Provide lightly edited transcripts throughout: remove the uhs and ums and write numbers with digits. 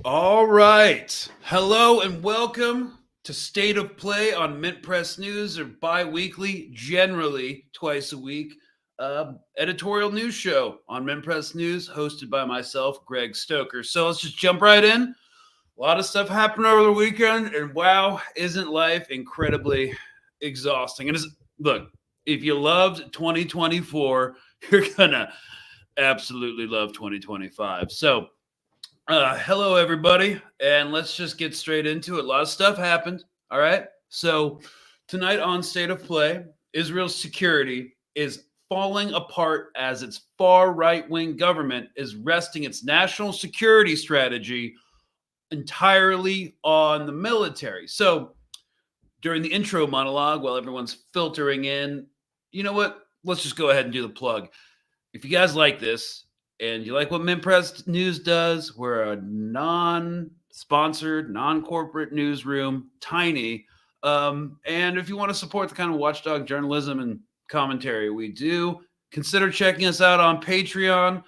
All right. Hello and welcome to State of Play on Mint Press News, or bi-weekly, generally twice a week, editorial news show on Mint Press News, hosted by myself, Greg Stoker. So let's just jump right in. A lot of stuff happened over the weekend, and wow, isn't life incredibly exhausting? And look, if you loved 2024, you're gonna absolutely love 2025. So hello, everybody, and let's just get straight into it. A lot of stuff happened. All right. So, tonight on State of Play, Israel's security is falling apart as its far right wing government is resting its national security strategy entirely on the military. So, during the intro monologue, while everyone's filtering in, you know what? Let's just go ahead and do the plug. If you guys like this, and you like what Mint Press News does, we're a non-sponsored, non-corporate newsroom, tiny. And if you want to support the kind of watchdog journalism and commentary we do, consider checking us out on Patreon.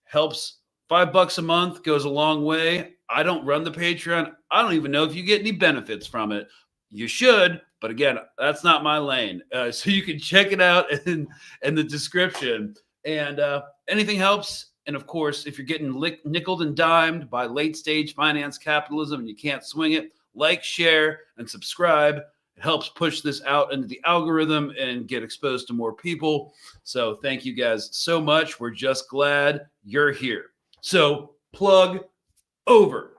Helps. $5 a month goes a long way. I don't run the Patreon. I don't even know if you get any benefits from it. You should, but again, that's not my lane. So you can check it out in the description. And anything helps. And of course, if you're getting nickeled and dimed by late stage finance capitalism and you can't swing it, like, share, and subscribe. It helps push this out into the algorithm and get exposed to more people. So thank you guys so much. We're just glad you're here. So plug over.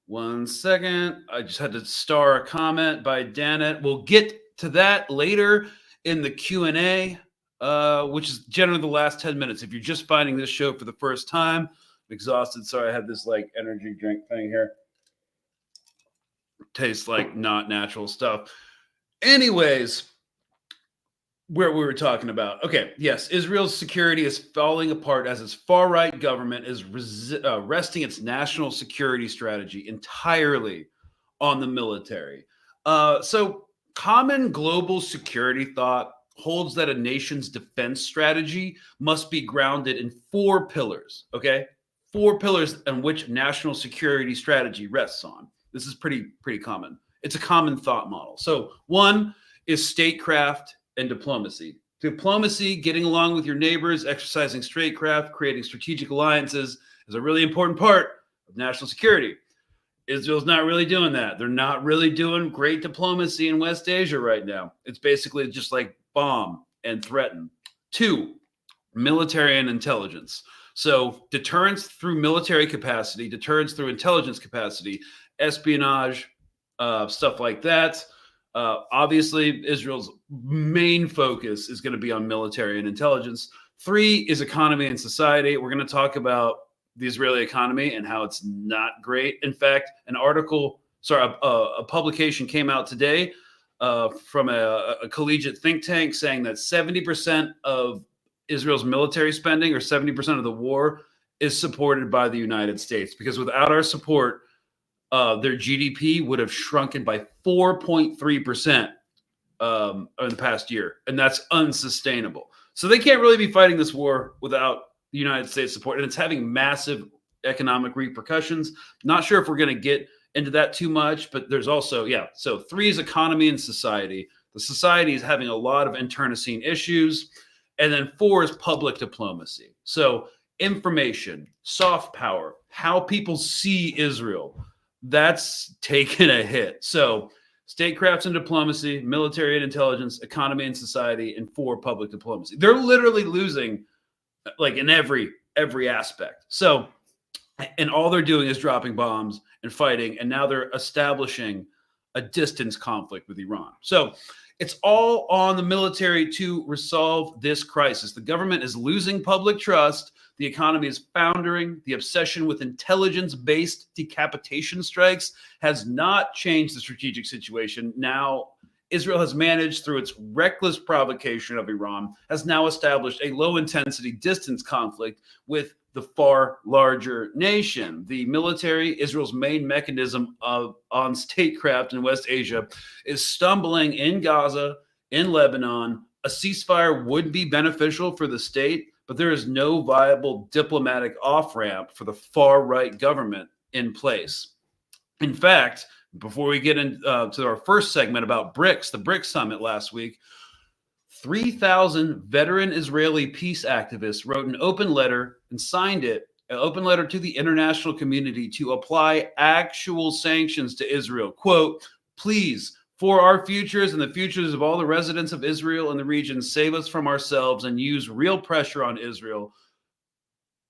One second. I just had to star a comment by Danet. We'll get to that later in the Q&A. Which is generally the last 10 minutes. If you're just finding this show for the first time, I'm exhausted. Sorry, I had this like energy drink thing here. Tastes like not natural stuff. Anyways, where we were talking about. Okay, yes, Israel's security is falling apart as its far-right government is resting its national security strategy entirely on the military. So common global security thought holds that a nation's defense strategy must be grounded in 4 pillars, okay? 4 pillars on which national security strategy rests on. This is pretty common. It's a common thought model. So 1 is statecraft and diplomacy. Diplomacy, getting along with your neighbors, exercising statecraft, creating strategic alliances is a really important part of national security. Israel's not really doing that. They're not really doing great diplomacy in West Asia right now. It's basically just like bomb and threaten. 2, military and intelligence. So deterrence through military capacity, deterrence through intelligence capacity, espionage, stuff like that. Obviously, Israel's main focus is going to be on military and intelligence. 3 is economy and society. We're going to talk about the Israeli economy and how it's not great. In fact, a publication came out today from a collegiate think tank saying that 70% of Israel's military spending, or 70% of the war, is supported by the United States. Because without our support, their GDP would have shrunken by 4.3% in the past year. And that's unsustainable. So they can't really be fighting this war without the United States support. And it's having massive economic repercussions. Not sure if we're going to get into that too much, but there's also, so 3 is economy and society. The society is having a lot of internecine issues. And then 4 is public diplomacy. So information, soft power, how people see Israel, that's taken a hit. So statecraft and diplomacy, military and intelligence, economy and society, and 4, public diplomacy. They're literally losing like in every aspect. So, and all they're doing is dropping bombs and fighting, and now they're establishing a distance conflict with Iran. So it's all on the military to resolve this crisis. The government is losing public trust. The economy is foundering. The obsession with intelligence-based decapitation strikes has not changed the strategic situation. Now, Israel has managed, through its reckless provocation of Iran, has now established a low-intensity distance conflict with the far larger nation. The military, Israel's main mechanism on statecraft in West Asia, is stumbling in Gaza, in Lebanon, a ceasefire would be beneficial for the state, but there is no viable diplomatic off-ramp for the far-right government in place. In fact, before we get into our first segment about BRICS, the BRICS summit last week, 3,000 veteran Israeli peace activists wrote an open letter and signed it, an open letter to the international community to apply actual sanctions to Israel. Quote, please, for our futures and the futures of all the residents of Israel and the region, save us from ourselves and use real pressure on Israel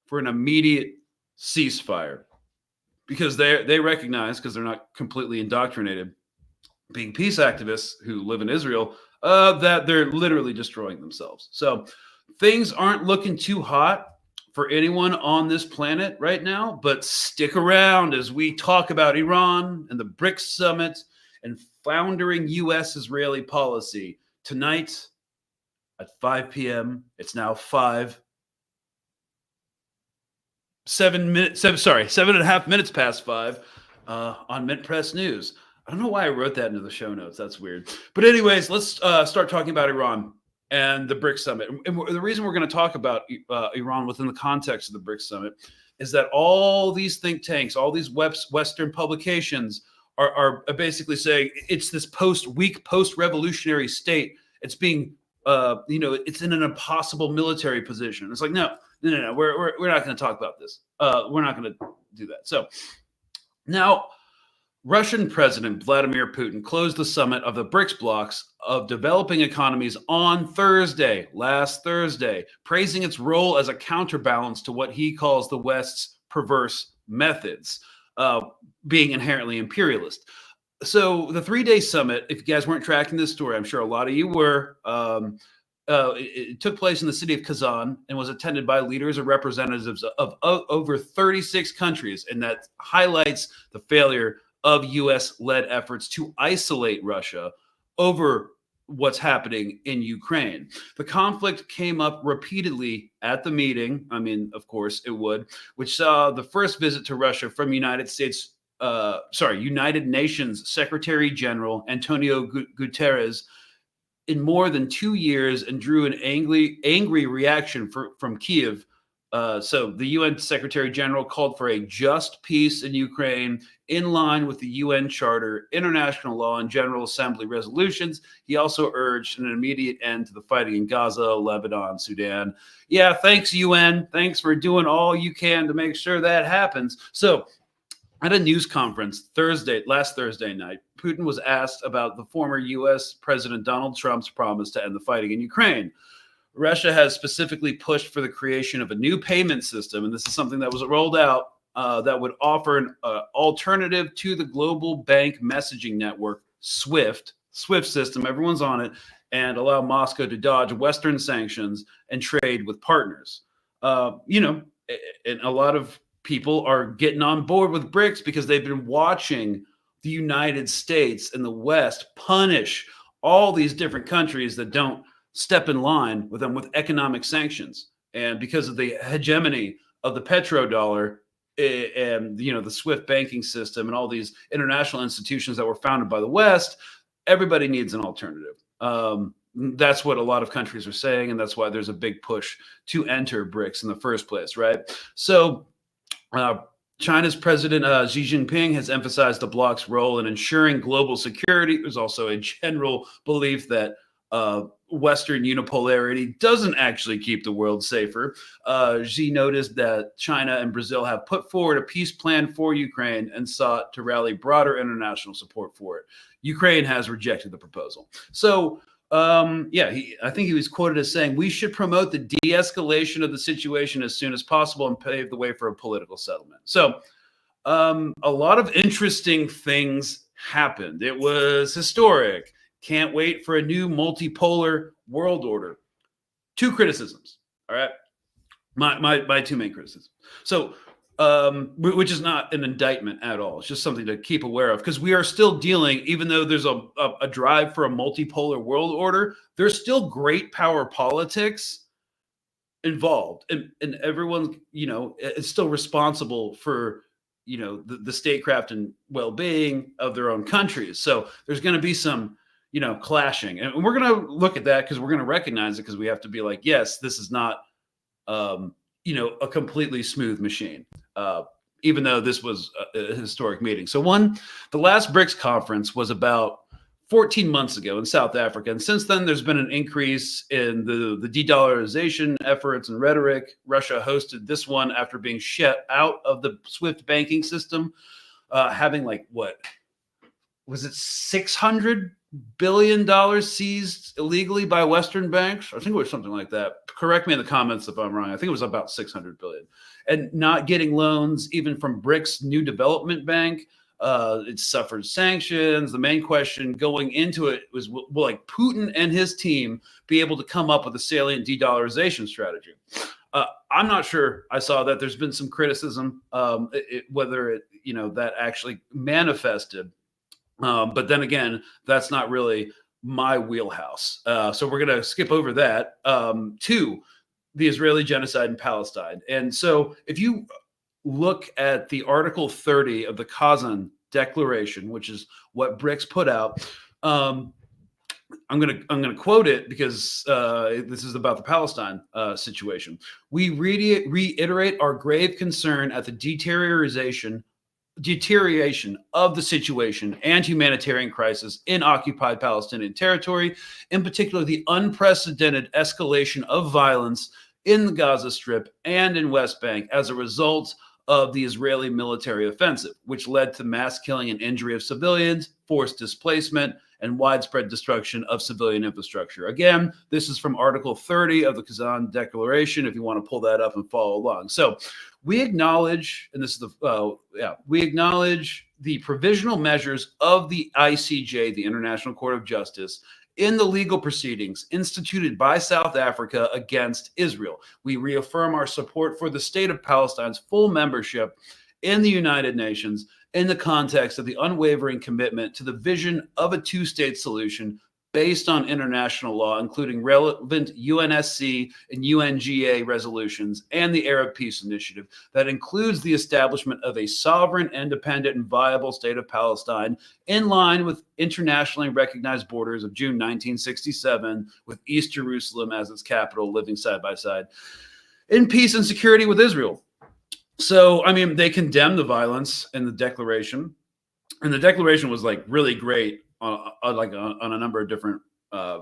for an immediate ceasefire. Because they recognize, because they're not completely indoctrinated, being peace activists who live in Israel, that they're literally destroying themselves. So things aren't looking too hot for anyone on this planet right now, but stick around as we talk about Iran and the BRICS summit and foundering U.S.-Israeli policy tonight at 5 p.m. It's now 7.5 minutes past 5 on Mint Press News. I don't know why I wrote that into the show notes. That's weird. But anyways, let's start talking about Iran and the BRICS summit. And the reason we're going to talk about Iran within the context of the BRICS summit is that all these think tanks, all these Western publications are basically saying it's this weak post-revolutionary state. It's being, it's in an impossible military position. It's like, no, we're not going to talk about this. We're not going to do that. So now, Russian President Vladimir Putin closed the summit of the BRICS blocs of developing economies on last Thursday, praising its role as a counterbalance to what he calls the West's perverse methods, being inherently imperialist. So the 3-day summit, if you guys weren't tracking this story, I'm sure a lot of you were, it took place in the city of Kazan and was attended by leaders and representatives of over 36 countries, and that highlights the failure of U.S.-led efforts to isolate Russia over what's happening in Ukraine. The conflict came up repeatedly at the meeting. I mean, of course it would, which saw the first visit to Russia from United Nations Secretary General Antonio Guterres in more than 2 years and drew an angry reaction from Kyiv. So the UN Secretary General called for a just peace in Ukraine in line with the UN Charter, international law, and General Assembly resolutions. He also urged an immediate end to the fighting in Gaza, Lebanon, Sudan. Yeah, thanks, UN. Thanks for doing all you can to make sure that happens. So at a news conference last Thursday night, Putin was asked about the former U.S. President Donald Trump's promise to end the fighting in Ukraine. Russia has specifically pushed for the creation of a new payment system, and this is something that was rolled out that would offer an alternative to the global bank messaging network, SWIFT system, everyone's on it, and allow Moscow to dodge Western sanctions and trade with partners. And a lot of people are getting on board with BRICS because they've been watching the United States and the West punish all these different countries that don't step in line with them with economic sanctions. And because of the hegemony of the petrodollar and the SWIFT banking system and all these international institutions that were founded by the West, everybody needs an alternative. That's what a lot of countries are saying, and that's why there's a big push to enter BRICS in the first place, right? So China's President Xi Jinping has emphasized the bloc's role in ensuring global security. There's also a general belief that Western unipolarity doesn't actually keep the world safer. Xi noticed that China and Brazil have put forward a peace plan for Ukraine and sought to rally broader international support for it. Ukraine has rejected the proposal. So, I think he was quoted as saying, we should promote the de-escalation of the situation as soon as possible and pave the way for a political settlement. So a lot of interesting things happened. It was historic. Can't wait for a new multipolar world order. 2 criticisms. All right. My 2 main criticisms. So, which is not an indictment at all. It's just something to keep aware of, because we are still dealing, even though there's a drive for a multipolar world order, there's still great power politics involved, and everyone, is still responsible for, the statecraft and well-being of their own countries. So there's going to be some, clashing. And we're going to look at that because we're going to recognize it, because we have to be like, yes, this is not, a completely smooth machine, even though this was a historic meeting. So the last BRICS conference was about 14 months ago in South Africa. And since then, there's been an increase in the de-dollarization efforts and rhetoric. Russia hosted this one after being shut out of the SWIFT banking system, having what was it, $600 billion seized illegally by Western banks? I think it was something like that. Correct me in the comments if I'm wrong. I think it was about 600 billion. And not getting loans even from BRICS New Development Bank. It suffered sanctions. The main question going into it was, will Putin and his team be able to come up with a salient de-dollarization strategy? I'm not sure. I saw that there's been some criticism, whether that actually manifested. But then again, that's not really my wheelhouse. So we're going to skip over that to the Israeli genocide in Palestine. And so if you look at the Article 30 of the Kazan Declaration, which is what BRICS put out, I'm going to quote it because this is about the Palestine situation. We reiterate our grave concern at the deterioration of the situation and humanitarian crisis in occupied Palestinian territory, in particular the unprecedented escalation of violence in the Gaza Strip and in West Bank as a result of the Israeli military offensive, which led to mass killing and injury of civilians, forced displacement, and widespread destruction of civilian infrastructure. Again, this is from Article 30 of the Kazan Declaration, if you want to pull that up and follow along. So we acknowledge, and this is we acknowledge the provisional measures of the ICJ, the International Court of Justice, in the legal proceedings instituted by South Africa against Israel. We reaffirm our support for the state of Palestine's full membership in the United Nations in the context of the unwavering commitment to the vision of a two-state solution based on international law, including relevant UNSC and UNGA resolutions and the Arab Peace Initiative that includes the establishment of a sovereign, independent, and viable state of Palestine in line with internationally recognized borders of June 1967, with East Jerusalem as its capital, living side by side in peace and security with Israel. So, they condemned the violence in the declaration, and the declaration was really great on a number of different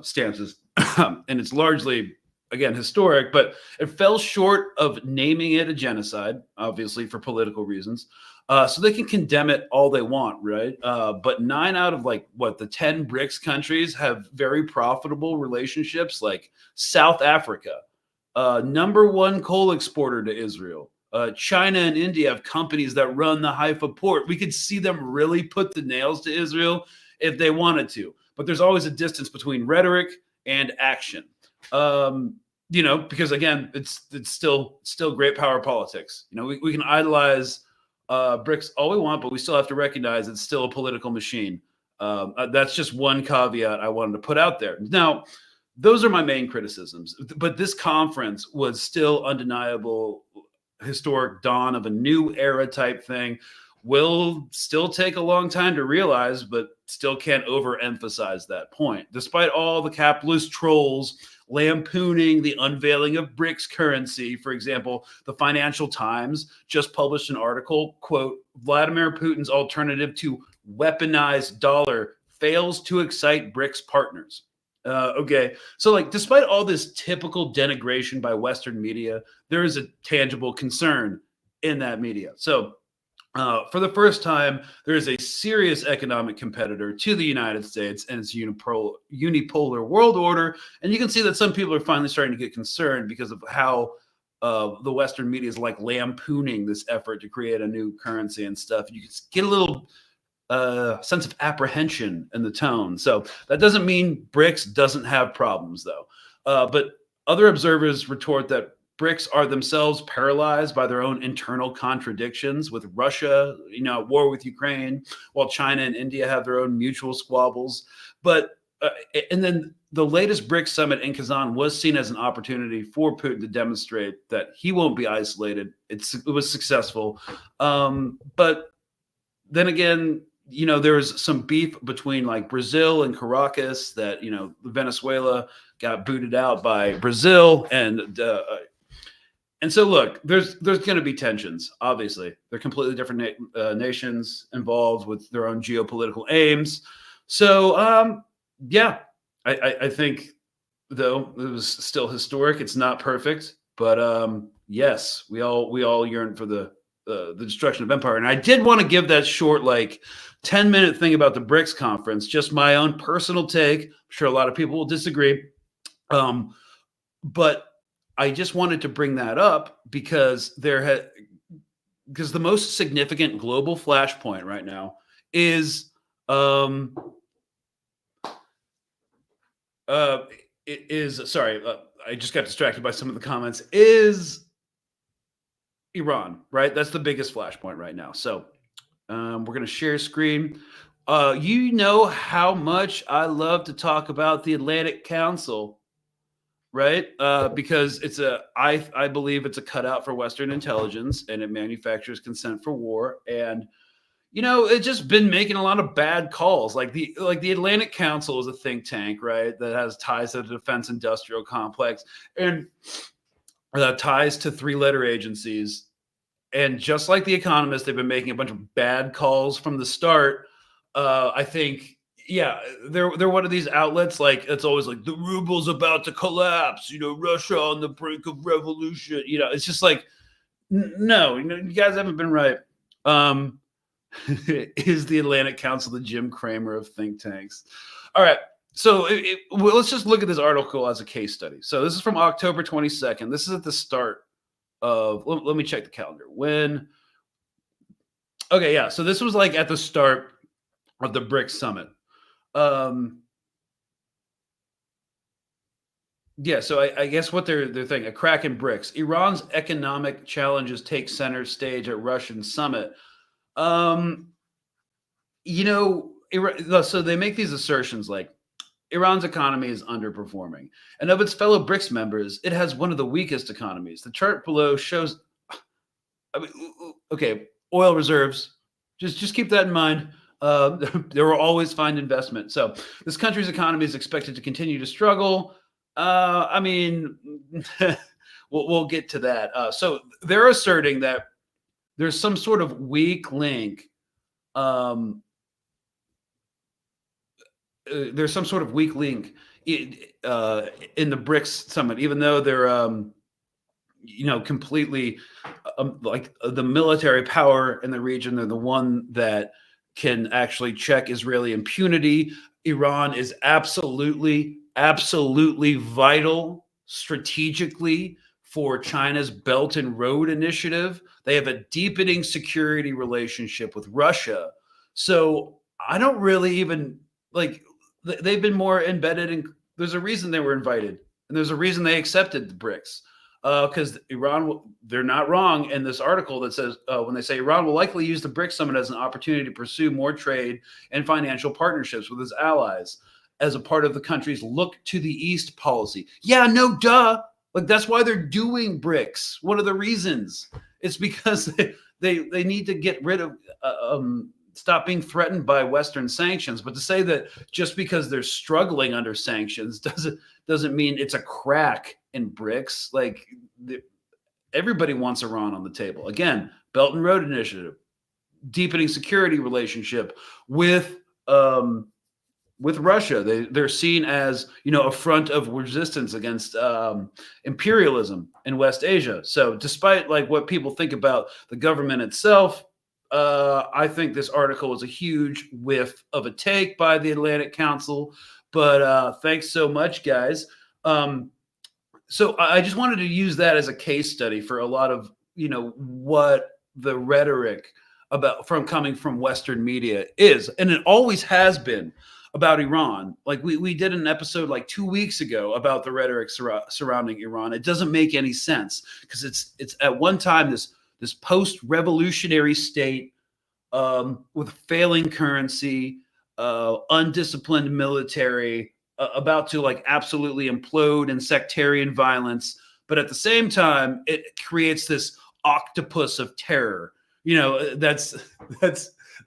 stances. And it's largely, again, historic, but it fell short of naming it a genocide, obviously for political reasons. So they can condemn it all they want, right? But 9 out of the 10 BRICS countries have very profitable relationships, like South Africa, number 1 coal exporter to Israel. China and India have companies that run the Haifa port. We could see them really put the nails to Israel if they wanted to, but there's always a distance between rhetoric and action. Because again, it's still great power politics. We can idolize BRICS all we want, but we still have to recognize it's still a political machine. That's just one caveat I wanted to put out there. Now, those are my main criticisms, but this conference was still undeniable, historic dawn of a new era type thing. Will still take a long time to realize, but still can't overemphasize that point. Despite all the capitalist trolls lampooning the unveiling of BRICS currency, for example, the Financial Times just published an article, quote, Vladimir Putin's alternative to weaponized dollar fails to excite BRICS partners. Okay, so despite all this typical denigration by Western media, there is a tangible concern in that media. So for the first time, there is a serious economic competitor to the United States and its unipolar world order. And you can see that some people are finally starting to get concerned because of how the Western media is lampooning this effort to create a new currency and stuff. You can get a little sense of apprehension in the tone. So that doesn't mean BRICS doesn't have problems, though. But other observers retort that BRICS are themselves paralyzed by their own internal contradictions, with Russia, at war with Ukraine, while China and India have their own mutual squabbles. But and then the latest BRICS summit in Kazan was seen as an opportunity for Putin to demonstrate that he won't be isolated. It was successful. But then again, there's some beef between like Brazil and Caracas that, Venezuela got booted out by Brazil. And so look, there's going to be tensions. Obviously, they're completely different nations involved with their own geopolitical aims. So yeah, I think though it was still historic. It's not perfect, but yes, we all yearn for the destruction of empire. And I did want to give that short, like 10-minute thing about the BRICS conference, just my own personal take. I'm sure a lot of people will disagree, but I just wanted to bring that up because because the most significant global flashpoint right now is sorry, I just got distracted by some of the comments, is Iran, right? That's the biggest flashpoint right now. So we're going to share screen. You know how much I love to talk about the Atlantic Council, right? Because I believe it's a cutout for Western intelligence, and it manufactures consent for war. And it's just been making a lot of bad calls. Like the Atlantic Council is a think tank, right, that has ties to the defense industrial complex and ties to three-letter agencies. And just like The Economist, they've been making a bunch of bad calls from the start. I think, yeah, they're one of these outlets. Like it's always like the ruble's about to collapse. Russia on the brink of revolution. It's just like, no, you guys haven't been right. Is the Atlantic Council the Jim Cramer of think tanks? All right. So let's just look at this article as a case study. So this is from October 22nd. This is at the start of, let me check the calendar. Okay, yeah. So this was like at the start of the BRICS summit. Yeah, so I guess what they're thinking, a crack in BRICS. Iran's economic challenges take center stage at Russian summit. So they make these assertions like Iran's economy is underperforming, and of its fellow BRICS members, it has one of the weakest economies. The chart below shows, okay, oil reserves. Just keep that in mind. There will always find investment. So this country's economy is expected to continue to struggle. We'll get to that. So they're asserting that there's some sort of weak link. There's some sort of weak link in the BRICS summit, even though they're, completely like the military power in the region. They're the one that can actually check Israeli impunity. Iran is absolutely vital strategically for China's Belt and Road Initiative. They have a deepening security relationship with Russia. So I don't really even they've been more embedded in. There's a reason they were invited, and there's a reason they accepted the BRICS. Because Iran, they're not wrong in this article that says when they say Iran will likely use the BRICS summit as an opportunity to pursue more trade and financial partnerships with its allies as a part of the country's look to the East policy. Yeah, no, duh. Like that's why they're doing BRICS. One of the reasons it's because they need to get rid of stop being threatened by Western sanctions. But to say that just because they're struggling under sanctions doesn't mean it's a crack in BRICS. Like everybody wants Iran on the table. Again, Belt and Road Initiative, deepening security relationship with Russia. They're seen as a front of resistance against imperialism in West Asia. So despite like what people think about the government itself, I think this article is a huge whiff of a take by the Atlantic Council. But thanks so much, guys. So I just wanted to use that as a case study for a lot of what the rhetoric coming from Western media is, and it always has been about Iran. Like we did an episode like 2 weeks ago about the rhetoric surrounding Iran. It doesn't make any sense because it's at one time this post-revolutionary state with failing currency, undisciplined military, about to like absolutely implode in sectarian violence. But at the same time, it creates this octopus of terror. That's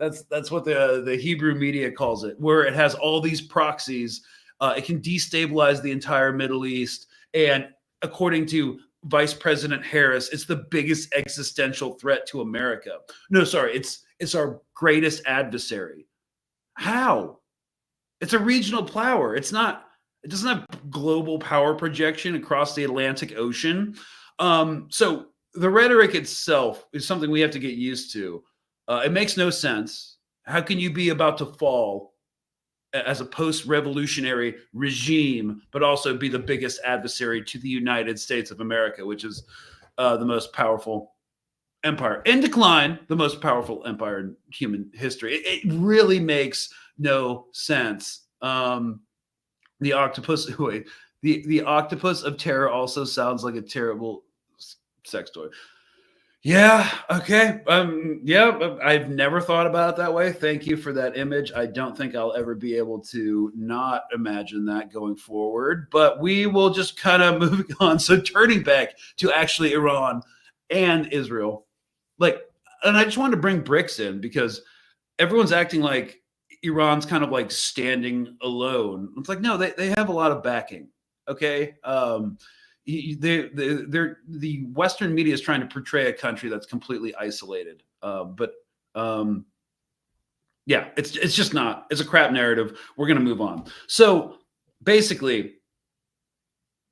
That's what the Hebrew media calls it, where it has all these proxies. It can destabilize the entire Middle East, and according to Vice President Harris, it's the biggest existential threat to America. No, sorry, it's our greatest adversary. How? It's a regional power. It's not. It doesn't have global power projection across the Atlantic Ocean. So the rhetoric itself is something we have to get used to. It makes no sense. How can you be about to fall as a post-revolutionary regime, but also be the biggest adversary to the United States of America, which is the most powerful empire in decline, the most powerful empire in human history? It really makes no sense. The octopus, wait, the octopus of terror also sounds like a terrible sex toy. Yeah. Okay. Yeah. I've never thought about it that way. Thank you for that image. I don't think I'll ever be able to not imagine that going forward, but we will just kind of move on. So turning back to actually Iran and Israel, like, and I just wanted to bring BRICS in because everyone's acting like Iran's kind of like standing alone. It's like, no, they have a lot of backing. Okay. The Western media is trying to portray a country that's completely isolated. But yeah, it's just not. It's a crap narrative. We're going to move on. So basically,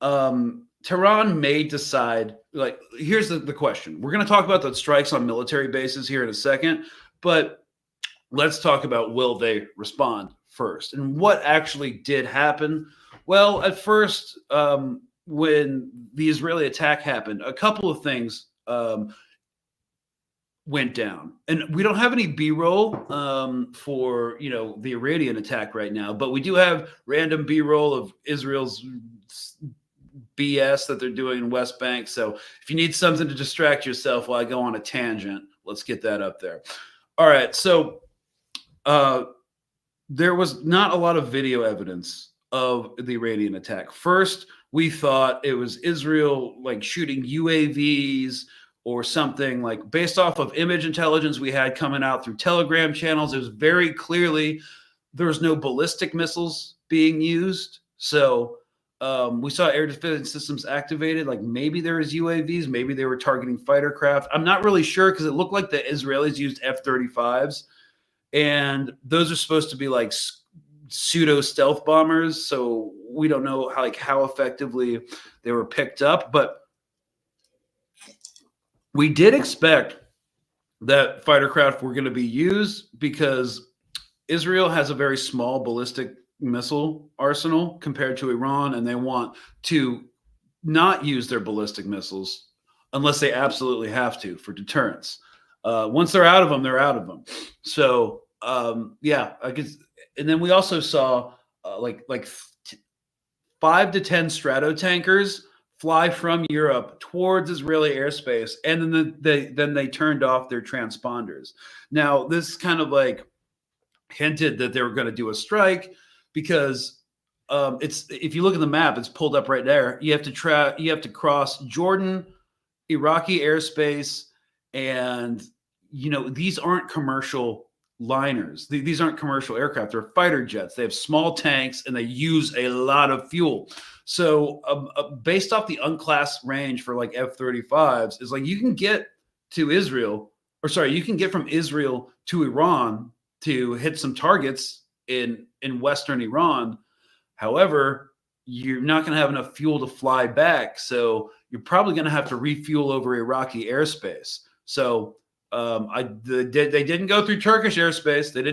Tehran may decide, like, here's the question. We're going to talk about the strikes on military bases here in a second, but let's talk about will they respond first and what actually did happen. Well, at first, when the Israeli attack happened, a couple of things went down, and we don't have any B-roll for the Iranian attack right now, but we do have random B-roll of Israel's BS that they're doing in West Bank. So if you need something to distract yourself while I go on a tangent, let's get that up there. All right, so there was not a lot of video evidence of the Iranian attack. First, we thought it was Israel like shooting UAVs or something, like based off of image intelligence we had coming out through Telegram channels. It was very clearly there was no ballistic missiles being used. So we saw air defense systems activated. Like maybe there was UAVs, maybe they were targeting fighter craft. I'm not really sure because it looked like the Israelis used F-35s. And those are supposed to be like pseudo stealth bombers. So we don't know how effectively they were picked up, but we did expect that fighter craft were going to be used because Israel has a very small ballistic missile arsenal compared to Iran, and they want to not use their ballistic missiles unless they absolutely have to for deterrence. Once they're out of them, they're out of them. So yeah, I guess. And then we also saw like 5 to 10 Stratotankers fly from Europe towards Israeli airspace, and then they turned off their transponders. Now this kind of like hinted that they were going to do a strike because it's, if you look at the map, it's pulled up right there. You have to cross Jordan, Iraqi airspace, and these aren't commercial liners. These aren't commercial aircraft. They're fighter jets. They have small tanks and they use a lot of fuel. So based off the unclassed range for like F-35s is like you can get to Israel, or sorry, you can get from Israel to Iran to hit some targets in Western Iran. However, you're not going to have enough fuel to fly back. So you're probably going to have to refuel over Iraqi airspace. So they didn't go through Turkish airspace. They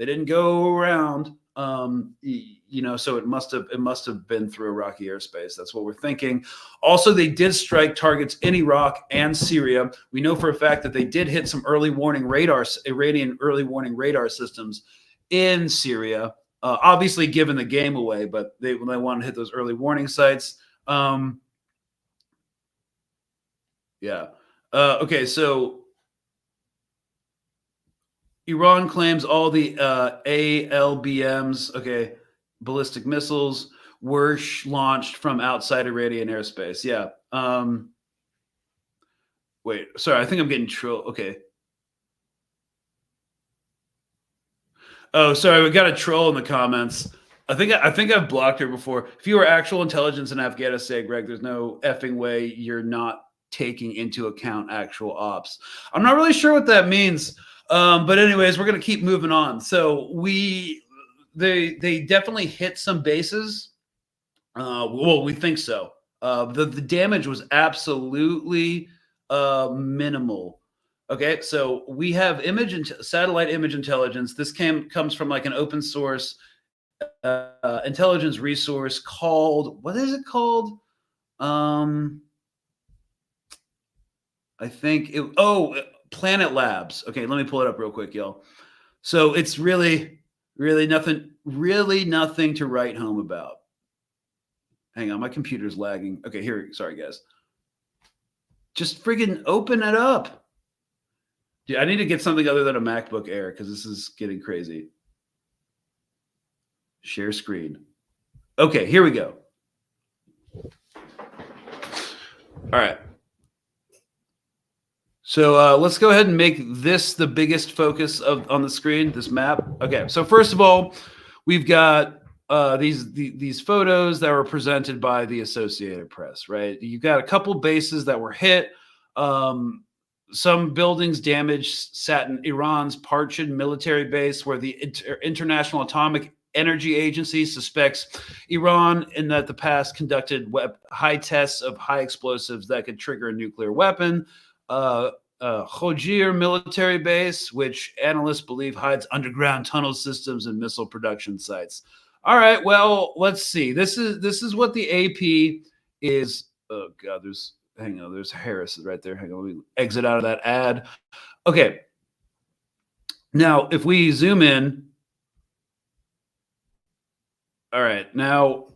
didn't go around. So it must have been through Iraqi airspace. That's what we're thinking. Also, they did strike targets in Iraq and Syria. We know for a fact that they did hit some Iranian early warning radar systems in Syria. Obviously, giving the game away, but they want to hit those early warning sites. Yeah. Okay. So Iran claims all the ALBMs, okay, ballistic missiles, were launched from outside Iranian airspace. Yeah. Wait, sorry, I think I'm getting trolled. Okay. Oh, sorry, we got a troll in the comments. I think I've blocked her before. If you were actual intelligence in Afghanistan, Greg, there's no effing way you're not taking into account actual ops. I'm not really sure what that means. But anyways, we're gonna keep moving on. So they definitely hit some bases. Well, we think so. The damage was absolutely minimal. Okay, so we have satellite image intelligence. This comes from like an open source intelligence resource called, what is it called? Um, I think Planet Labs. Okay, let me pull it up real quick, y'all. So it's really nothing to write home about. Hang on, my computer's lagging. Okay, here. Sorry, guys. Just friggin' open it up. Dude, I need to get something other than a MacBook Air because this is getting crazy. Share screen. Okay, here we go. All right. So let's go ahead and make this the biggest focus on the screen, this map. Okay, so first of all, we've got these photos that were presented by the Associated Press, right? You've got a couple bases that were hit. Some buildings damaged sat in Iran's Parchin military base, where the International Atomic Energy Agency suspects Iran in the past conducted high tests of high explosives that could trigger a nuclear weapon. Khojir military base, which analysts believe hides underground tunnel systems and missile production sites. All right, well, let's see. This is what the AP is. Oh God, there's Harris right there. Hang on, let me exit out of that ad. Okay. Now, if we zoom in, all right, now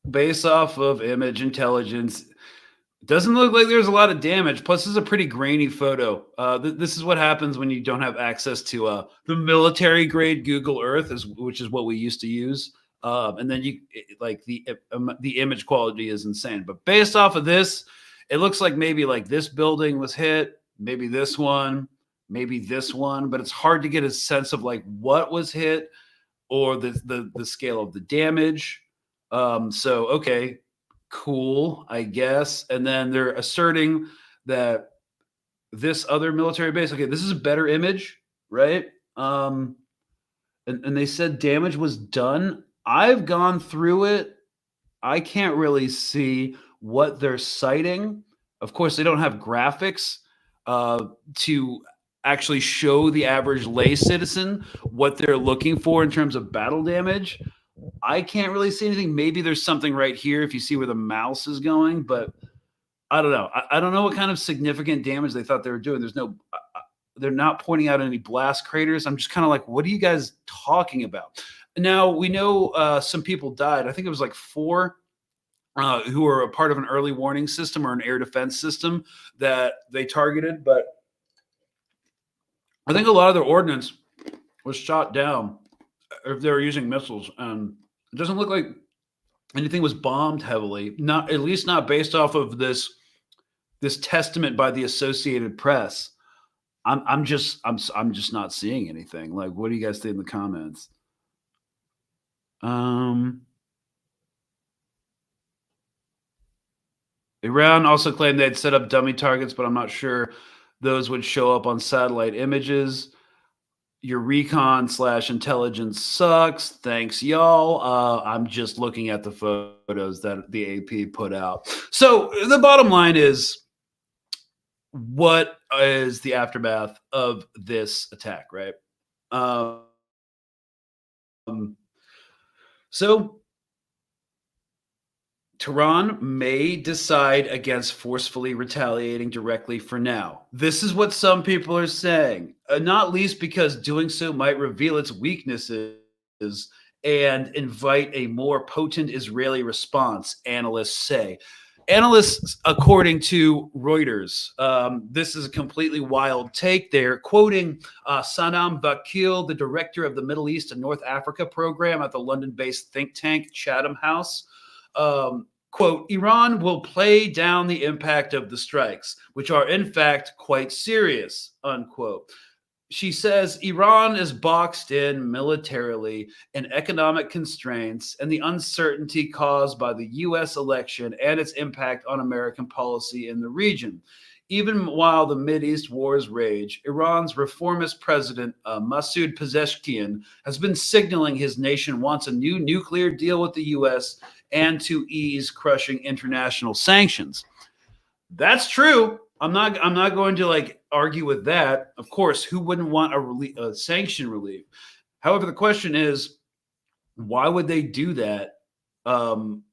based off of image intelligence, it doesn't look like there's a lot of damage. Plus, this is a pretty grainy photo. This is what happens when you don't have access to the military grade Google Earth, which is what we used to use. And then the image quality is insane. But based off of this, it looks like maybe like this building was hit, maybe this one, but it's hard to get a sense of like what was hit or the scale of the damage. So okay, cool, I guess. And then they're asserting that this other military base, okay, this is a better image, right? And they said damage was done. I've gone through it. I can't really see what they're citing. Of course, they don't have graphics to actually show the average lay citizen what they're looking for in terms of battle damage. I can't really see anything. Maybe there's something right here if you see where the mouse is going, but I don't know. I don't know what kind of significant damage they thought they were doing. They're not pointing out any blast craters. I'm just kind of like, what are you guys talking about? Now, we know some people died. I think it was like 4 who were a part of an early warning system or an air defense system that they targeted. But I think a lot of their ordnance was shot down if they were using missiles. And it doesn't look like anything was bombed heavily, not at least not based off of this testament by the Associated Press. I'm just not seeing anything. Like, what do you guys think in the comments? Iran also claimed they had set up dummy targets, but I'm not sure those would show up on satellite images. Your recon/intelligence sucks. Thanks, y'all. I'm just looking at the photos that the AP put out. So the bottom line is, what is the aftermath of this attack, right? So Tehran may decide against forcefully retaliating directly for now. This is what some people are saying, not least because doing so might reveal its weaknesses and invite a more potent Israeli response, analysts say. Analysts, according to Reuters, this is a completely wild take. They're quoting Sanam Vakil, the director of the Middle East and North Africa program at the London-based think tank Chatham House. Quote, Iran will play down the impact of the strikes, which are in fact quite serious, unquote. she says Iran is boxed in militarily and economic constraints and the uncertainty caused by the U.S. election and its impact on American policy in the region. Even while the Mideast wars rage, Iran's reformist president, Masoud Pezeshkian, has been signaling his nation wants a new nuclear deal with the U.S. and to ease crushing international sanctions. That's true. I'm not going to like argue with that. Of course, who wouldn't want a sanction relief? However, the question is, why would they do that? Um,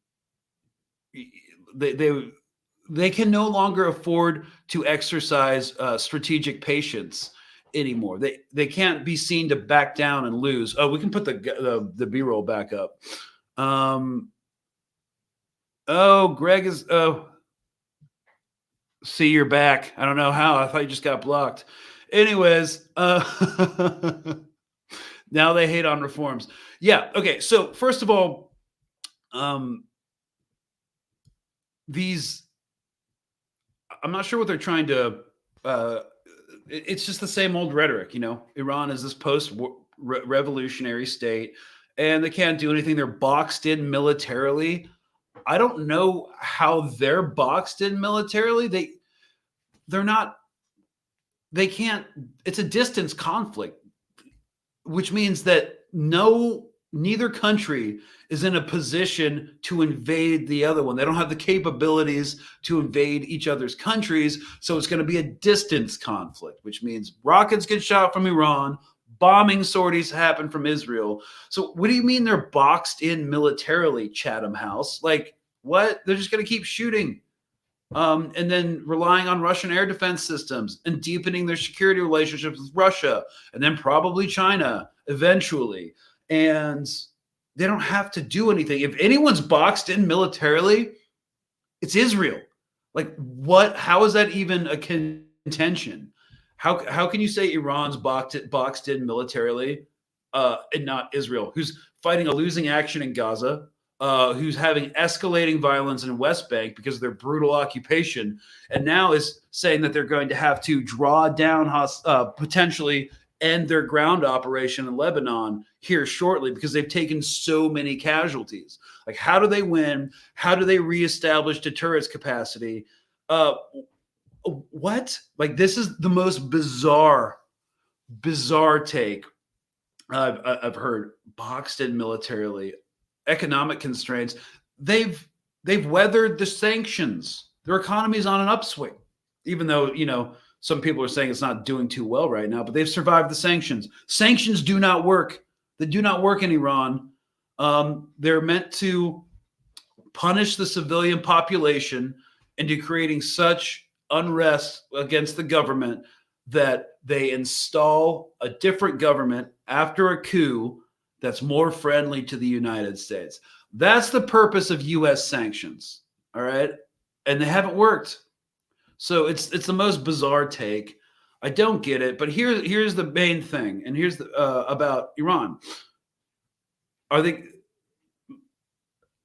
they can no longer afford to exercise strategic patience anymore. They can't be seen to back down and lose. Oh, we can put the B-roll back up. Oh, Greg is. Oh, see, you're back. I don't know how. I thought you just got blocked. Anyways, now they hate on reforms. Yeah. Okay. So first of all, these, I'm not sure what they're trying to. It's just the same old rhetoric, you know. Iran is this post-revolutionary state, and they can't do anything. They're boxed in militarily. I don't know how they're boxed in militarily. They're not. They can't. It's a distance conflict, which means that neither country is in a position to invade the other one. They don't have the capabilities to invade each other's countries. So it's going to be a distance conflict, which means rockets get shot from Iran, bombing sorties happen from Israel. So what do you mean they're boxed in militarily, Chatham House? Like, what? They're just going to keep shooting. And then relying on Russian air defense systems and deepening their security relationships with Russia and then probably China eventually. And they don't have to do anything. If anyone's boxed in militarily, it's Israel. Like, what? How is that even a contention? How can you say Iran's boxed in militarily and not Israel, who's fighting a losing action in Gaza? Who's having escalating violence in West Bank because of their brutal occupation, and now is saying that they're going to have to draw down, potentially end their ground operation in Lebanon here shortly because they've taken so many casualties. Like, how do they win? How do they reestablish deterrence capacity? What? Like, this is the most bizarre take I've heard. Boxed in militarily. Economic constraints. They've weathered the sanctions. Their economy is on an upswing, even though, you know, some people are saying it's not doing too well right now, but they've survived the sanctions. Sanctions do not work. They do not work in Iran. They're meant to punish the civilian population into creating such unrest against the government that they install a different government after a coup that's more friendly to the United States. That's the purpose of U.S. sanctions, all right? And they haven't worked. So it's the most bizarre take. I don't get it, but here's the main thing, and here's the about Iran. Are they?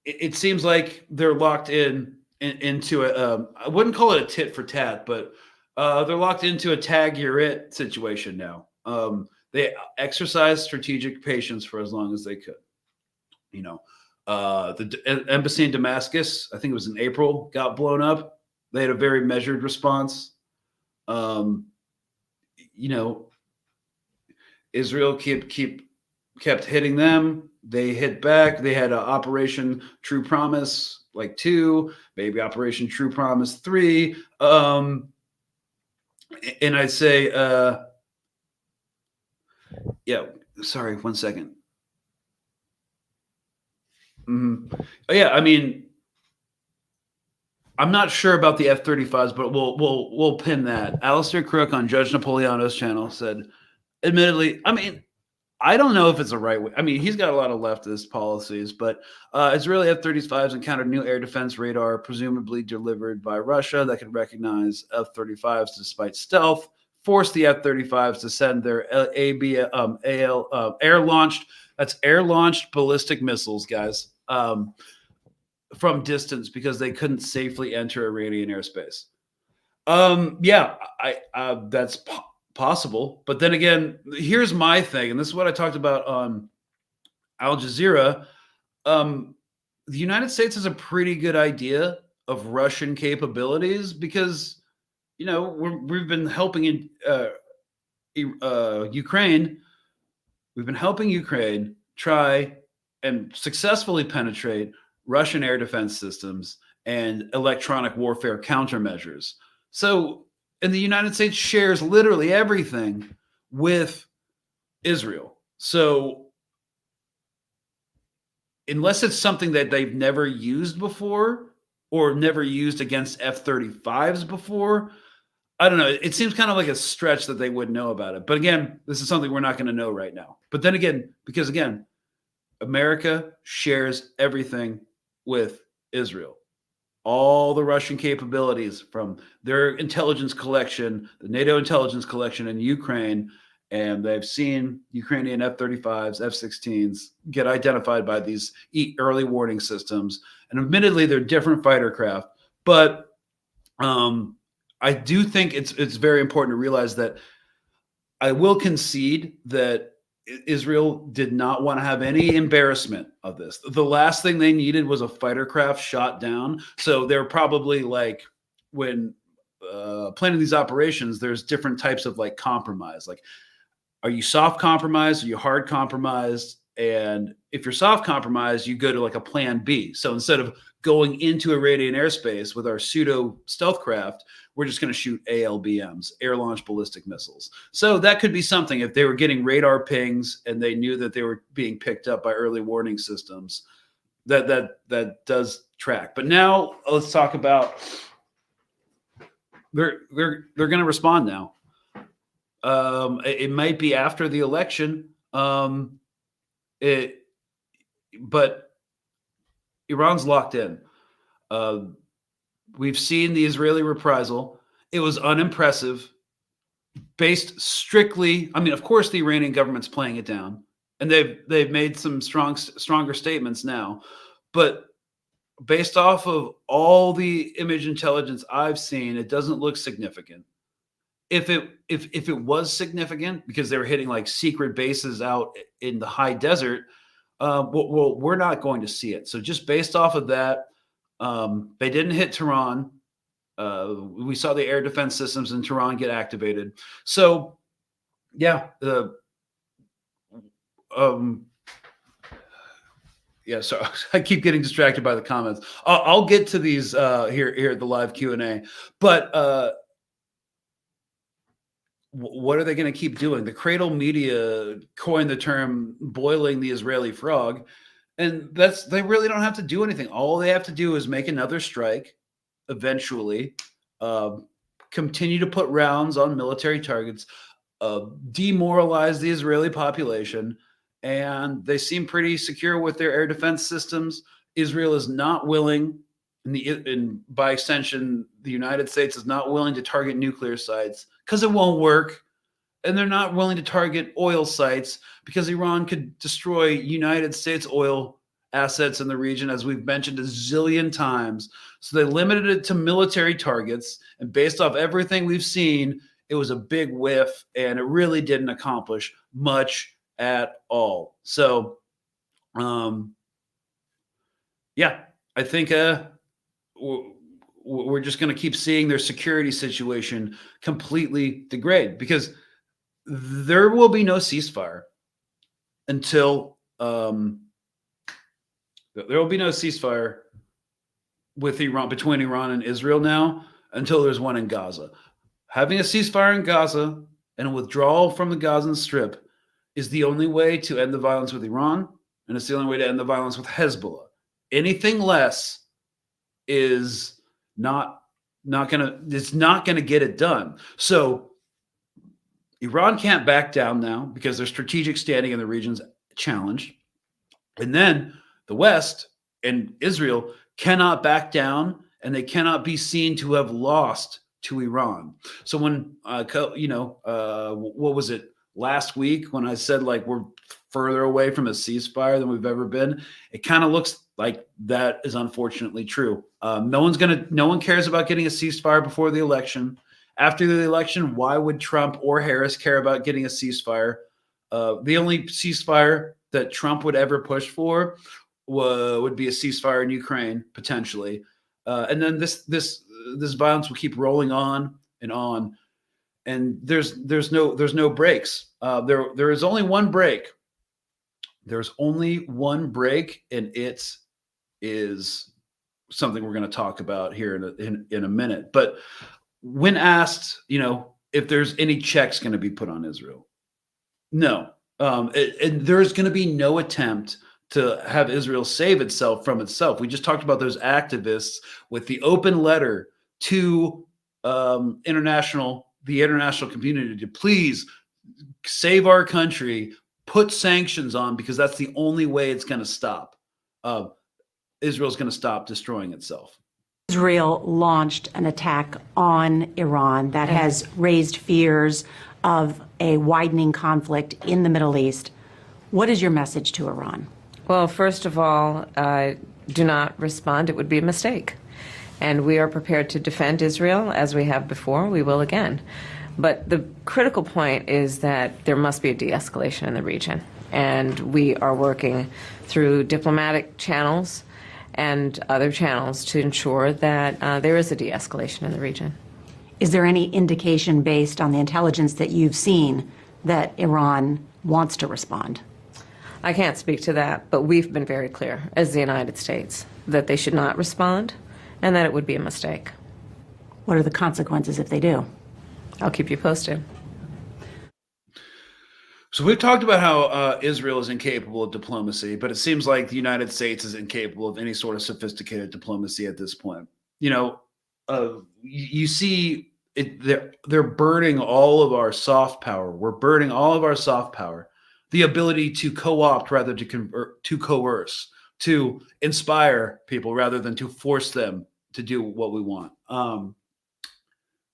It seems like they're locked into a. I wouldn't call it a tit for tat, but they're locked into a tag you're it situation now. They exercised strategic patience for as long as they could. You know, the embassy in Damascus, I think it was in April, got blown up. They had a very measured response. You know, Israel kept hitting them. They hit back. They had Operation True Promise, like 2, maybe Operation True Promise 3. And I'd say, yeah, sorry, 1 second. Oh, yeah, I mean, I'm not sure about the F-35s, but we'll pin that. Alistair Crook on Judge Napoleano's channel said, admittedly, I mean, I don't know if it's the right way. I mean, he's got a lot of leftist policies, but Israeli F-35s encountered new air defense radar, presumably delivered by Russia, that could recognize F-35s despite stealth, force the F-35s to send their air-launched, that's air-launched ballistic missiles, guys, from distance because they couldn't safely enter Iranian airspace. Yeah, that's possible. But then again, here's my thing, and this is what I talked about on Al Jazeera. The United States has a pretty good idea of Russian capabilities because we've been helping in Ukraine. We've been helping Ukraine try and successfully penetrate Russian air defense systems and electronic warfare countermeasures. So, and the United States shares literally everything with Israel. So, unless it's something that they've never used before or never used against F-35s before, I don't know. It seems kind of like a stretch that they would know about it. But again, this is something we're not going to know right now. But then again, because again, America shares everything with Israel. All the Russian capabilities from their intelligence collection, the NATO intelligence collection in Ukraine, and they've seen Ukrainian F-35s, F-16s get identified by these early warning systems. And admittedly, they're different fighter craft, but I do think it's very important to realize that I will concede that Israel did not want to have any embarrassment of this. The last thing they needed was a fighter craft shot down. So they're probably like, when planning these operations, there's different types of like compromise. Like, are you soft compromised? Are you hard compromised? And if you're soft compromised, you go to like a plan B. So instead of going into Iranian airspace with our pseudo stealth craft, we're just going to shoot ALBMs, air launched ballistic missiles. So that could be something if they were getting radar pings and they knew that they were being picked up by early warning systems. That does track. But now let's talk about they're going to respond now. It might be after the election. But Iran's locked in. We've seen the Israeli reprisal. It was unimpressive, based strictly. I mean, of course, the Iranian government's playing it down, and they've made some stronger statements now. But based off of all the image intelligence I've seen, it doesn't look significant. If it was significant because they were hitting like secret bases out in the high desert, well, we're not going to see it. So just based off of that, they didn't hit Tehran. We saw the air defense systems in Tehran get activated. So, yeah. Yeah, so I keep getting distracted by the comments. I'll get to these here at the live Q&A. But what are they going to keep doing? The Cradle Media coined the term "boiling the Israeli frog," and they really don't have to do anything. All they have to do is make another strike, eventually, continue to put rounds on military targets, demoralize the Israeli population, and they seem pretty secure with their air defense systems. Israel is not willing, and by extension, the United States is not willing to target nuclear sites because it won't work. And they're not willing to target oil sites because Iran could destroy United States oil assets in the region, as we've mentioned a zillion times. So they limited it to military targets. And based off everything we've seen, it was a big whiff, and it really didn't accomplish much at all. So, yeah, I think we're just going to keep seeing their security situation completely degrade, because there will be no ceasefire until there will be no ceasefire with Iran, between Iran and Israel now, until there's one in Gaza. Having a ceasefire in Gaza and a withdrawal from the Gazan Strip is the only way to end the violence with Iran, and it's the only way to end the violence with Hezbollah. Anything less is not gonna get it done. So Iran can't back down now because their strategic standing in the region's challenged. And then the West and Israel cannot back down, and they cannot be seen to have lost to Iran. So when, what was it, last week when I said like we're further away from a ceasefire than we've ever been, it kind of looks like that is unfortunately true. No one cares about getting a ceasefire before the election. After the election, why would Trump or Harris care about getting a ceasefire? The only ceasefire that Trump would ever push for would be a ceasefire in Ukraine, potentially. And then this violence will keep rolling on, and there's no breaks. There is only one break. There's only one break, and it is something we're going to talk about here in a minute. But when asked, if there's any checks going to be put on Israel, no. And there's going to be no attempt to have Israel save itself from itself. We just talked about those activists with the open letter to the international community to please save our country, put sanctions on, because that's the only way it's going to stop. Israel's going to stop destroying itself. Israel launched an attack on Iran that has raised fears of a widening conflict in the Middle East. What is your message to Iran? Well, first of all, do not respond. It would be a mistake. And we are prepared to defend Israel as we have before. We will again. But the critical point is that there must be a de-escalation in the region. And we are working through diplomatic channels and other channels to ensure that there is a de-escalation in the region. Is there any indication based on the intelligence that you've seen that Iran wants to respond? I can't speak to that, but we've been very clear as the United States that they should not respond and that it would be a mistake. What are the consequences if they do? I'll keep you posted. So we've talked about how Israel is incapable of diplomacy, but it seems like the United States is incapable of any sort of sophisticated diplomacy at this point. You see they're burning all of our soft power. We're burning all of our soft power, the ability to co-opt rather to coerce, to inspire people rather than to force them to do what we want.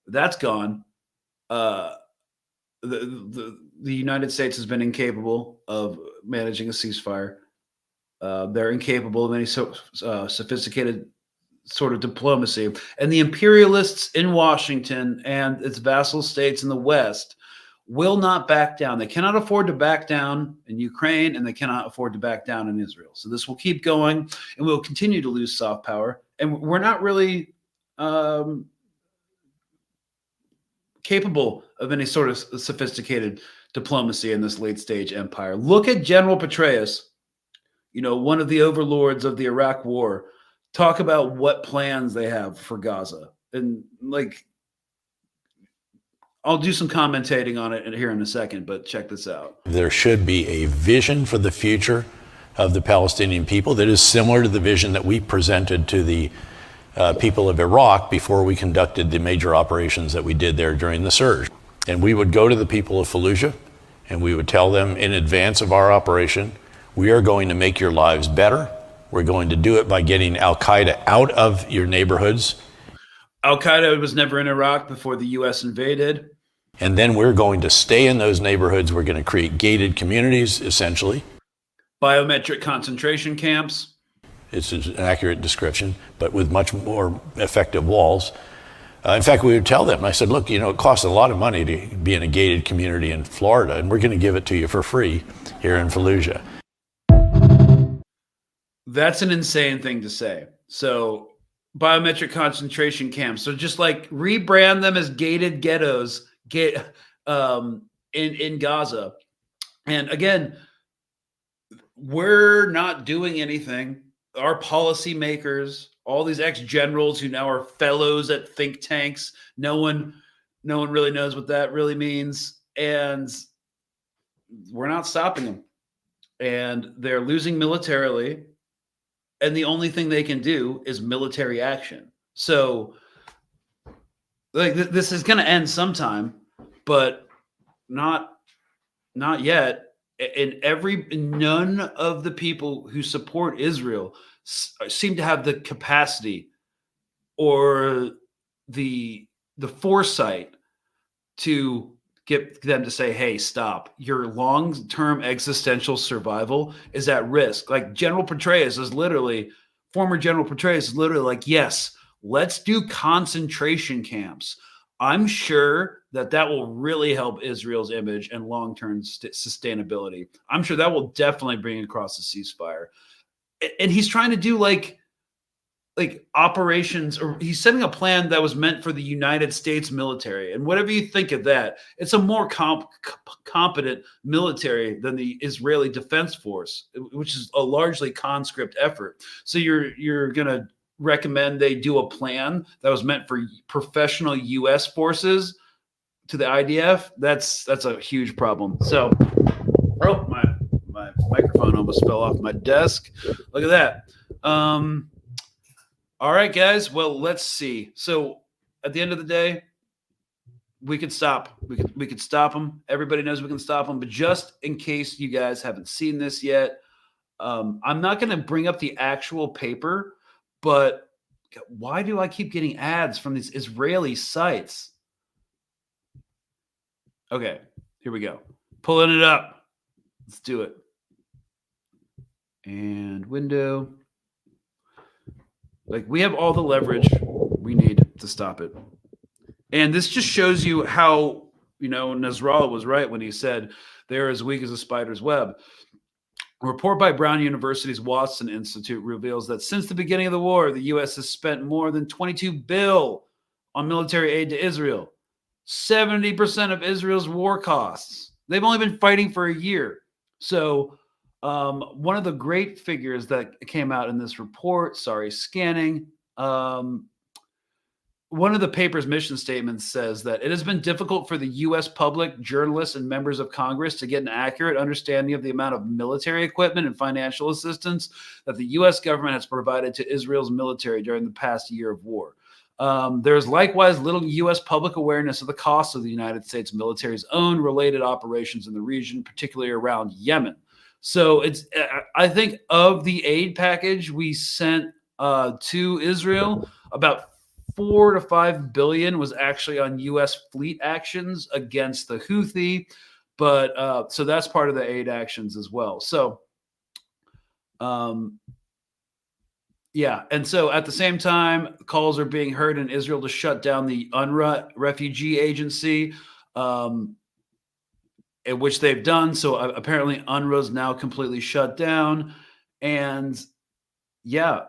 That's gone. The United States has been incapable of managing a ceasefire. They're incapable of any sophisticated sort of diplomacy. And the imperialists in Washington and its vassal states in the West will not back down. They cannot afford to back down in Ukraine, and they cannot afford to back down in Israel. So this will keep going, and we'll continue to lose soft power. And we're not really capable of any sort of sophisticated diplomacy in this late stage empire. Look at General Petraeus, one of the overlords of the Iraq War, talk about what plans they have for Gaza. And I'll do some commentating on it here in a second, but check this out. There should be a vision for the future of the Palestinian people that is similar to the vision that we presented to the people of Iraq before we conducted the major operations that we did there during the surge. And we would go to the people of Fallujah and we would tell them in advance of our operation, we are going to make your lives better. We're going to do it by getting Al-Qaeda out of your neighborhoods. Al-Qaeda was never in Iraq before the U.S. invaded. And then we're going to stay in those neighborhoods. We're going to create gated communities, essentially. Biometric concentration camps. It's an accurate description, but with much more effective walls. In fact, we would tell them, I said, look, it costs a lot of money to be in a gated community in Florida, and we're going to give it to you for free here in Fallujah. That's an insane thing to say. So biometric concentration camps. So just rebrand them as gated ghettos in Gaza. And again, we're not doing anything. Our policymakers, all these ex-generals who now are fellows at think tanks, no one really knows what that really means. And we're not stopping them. And they're losing militarily. And the only thing they can do is military action. So this is going to end sometime, but not yet. And none of the people who support Israel seem to have the capacity or the foresight to get them to say, hey, stop. Your long-term existential survival is at risk. Former General Petraeus is literally yes, let's do concentration camps. I'm sure that will really help Israel's image and long-term sustainability. I'm sure that will definitely bring across the ceasefire. And he's trying to do like operations, or he's setting a plan that was meant for the United States military. And whatever you think of that, it's a more competent military than the Israeli Defense Force, which is a largely conscript effort. So you're going to recommend they do a plan that was meant for professional U.S. forces to the IDF? That's a huge problem. So, oh, my microphone almost fell off my desk. Look at that. All right, guys. Well, let's see. So at the end of the day, we could stop. We could stop them. Everybody knows we can stop them. But just in case you guys haven't seen this yet, I'm not going to bring up the actual paper, but why do I keep getting ads from these Israeli sites? Okay, here we go. Pulling it up. Let's do it. And window. Like, we have all the leverage we need to stop it. And this just shows you how, Nasrallah was right when he said they're as weak as a spider's web. A report by Brown University's Watson Institute reveals that since the beginning of the war, the U.S. has spent more than $22 billion on military aid to Israel. 70% of Israel's war costs. They've only been fighting for a year. So one of the great figures that came out in this report, scanning, one of the paper's mission statements says that it has been difficult for the U.S. public, journalists, and members of Congress to get an accurate understanding of the amount of military equipment and financial assistance that the U.S. government has provided to Israel's military during the past year of war. There is likewise little U.S. public awareness of the cost of the United States military's own related operations in the region, particularly around Yemen. So I think of the aid package we sent to Israel, about $4 to $5 billion was actually on U.S. fleet actions against the Houthi, but so that's part of the aid actions as well. So, yeah, and so at the same time, calls are being heard in Israel to shut down the UNRWA refugee agency, which they've done. So apparently UNRWA is now completely shut down, and yeah,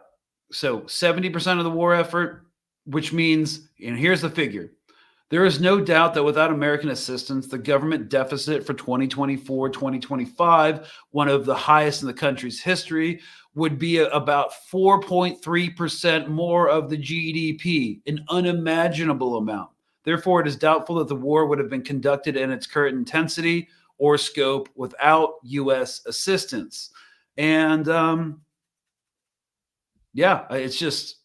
so 70% of the war effort. Which means, and here's the figure, there is no doubt that without American assistance, the government deficit for 2024-2025, one of the highest in the country's history, would be about 4.3% more of the GDP, an unimaginable amount. Therefore, it is doubtful that the war would have been conducted in its current intensity or scope without U.S. assistance. And yeah, it's just...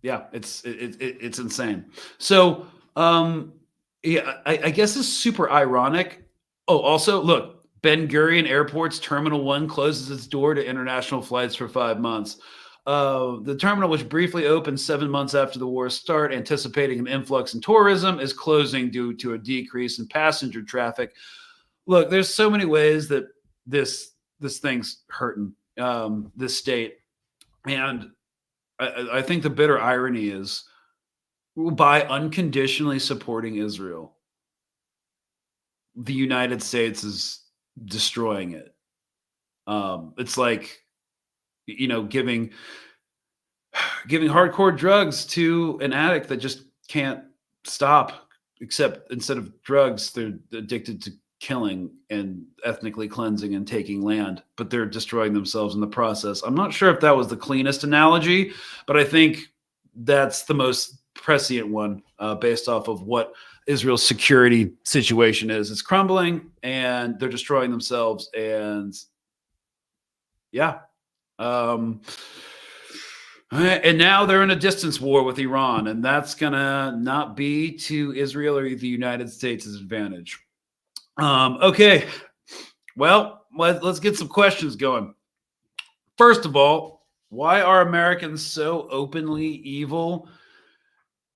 Yeah, it's insane. So, yeah, I guess it's super ironic. Oh, also, look, Ben Gurion Airport's Terminal 1 closes its door to international flights for 5 months. The terminal, which briefly opened 7 months after the war's start, anticipating an influx in tourism, is closing due to a decrease in passenger traffic. Look, there's so many ways that this thing's hurting this state. And I think the bitter irony is, by unconditionally supporting Israel, the United States is destroying it. It's like, giving hardcore drugs to an addict that just can't stop, except instead of drugs, they're addicted to killing and ethnically cleansing and taking land, but they're destroying themselves in the process. I'm not sure if that was the cleanest analogy, but I think that's the most prescient one based off of what Israel's security situation is. It's crumbling and they're destroying themselves. And yeah. And now they're in a distance war with Iran, and that's going to not be to Israel or the United States' advantage. Okay, well, let's get some questions going. First of all, why are Americans so openly evil,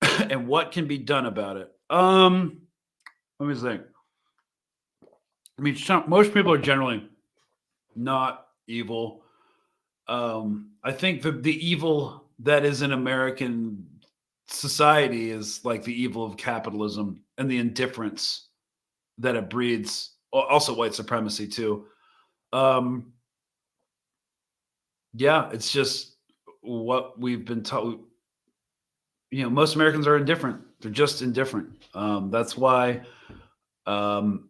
and what can be done about it? Let me think. I mean, most people are generally not evil. I think the evil that is in American society is like the evil of capitalism and the indifference that it breeds. Also, white supremacy too. Um, yeah, it's just what we've been taught. Most Americans are indifferent. They're just indifferent. That's why um,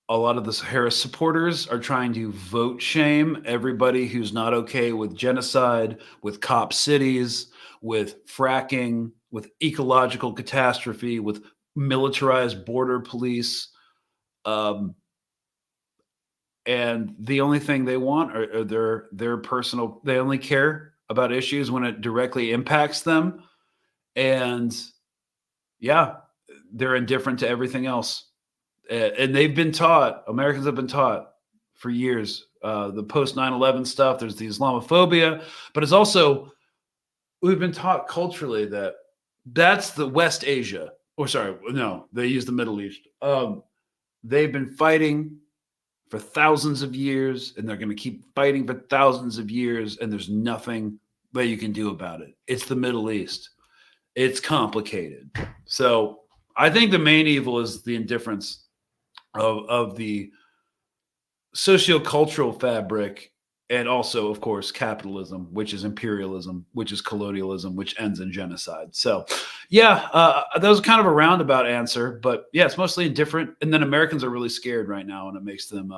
a lot of the Harris supporters are trying to vote shame everybody who's not okay with genocide, with cop cities, with fracking, with ecological catastrophe, with militarized border police. Um, and the only thing they want are their personal. They only care about issues when it directly impacts them, and yeah, they're indifferent to everything else. And they've been taught. Americans have been taught for years. The post 9/11 stuff. There's the Islamophobia, but it's also we've been taught culturally that that's the West Asia. Or sorry, no, they use the Middle East. They've been fighting for thousands of years, and they're going to keep fighting for thousands of years, and there's nothing that you can do about it. It's the Middle East. It's complicated. So I think the main evil is the indifference of the sociocultural fabric, and also, of course, capitalism, which is imperialism, which is colonialism, which ends in genocide. So, yeah, that was kind of a roundabout answer, but yeah, it's mostly indifferent. And then Americans are really scared right now, and it makes them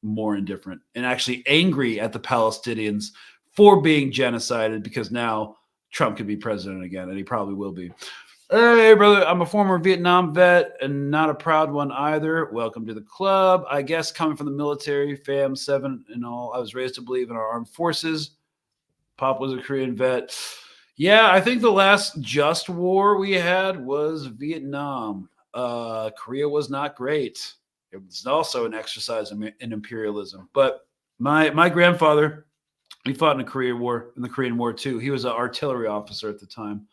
more indifferent and actually angry at the Palestinians for being genocided, because now Trump could be president again, and he probably will be. Hey, brother, I'm a former Vietnam vet and not a proud one either. Welcome to the club. I guess coming from the military, fam, 7 and all, I was raised to believe in our armed forces. Pop was a Korean vet. Yeah, I think the last just war we had was Vietnam. Korea was not great. It was also an exercise in imperialism. But my grandfather, he fought in the Korean War too. He was an artillery officer at the time.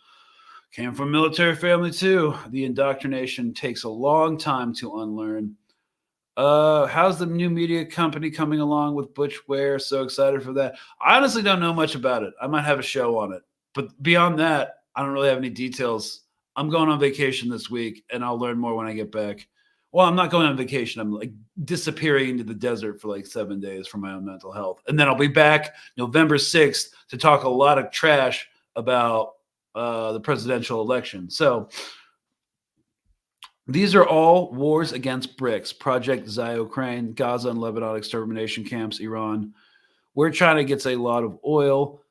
Came from a military family too. The indoctrination takes a long time to unlearn. How's the new media company coming along with Butch Ware? So excited for that. I honestly don't know much about it. I might have a show on it. But beyond that, I don't really have any details. I'm going on vacation this week, and I'll learn more when I get back. Well, I'm not going on vacation. I'm like disappearing into the desert for like 7 days for my own mental health. And then I'll be back November 6th to talk a lot of trash about the presidential election. So these are all wars against BRICS, Project Ukraine, Gaza and Lebanon extermination camps, Iran. We're trying to get a lot of oil.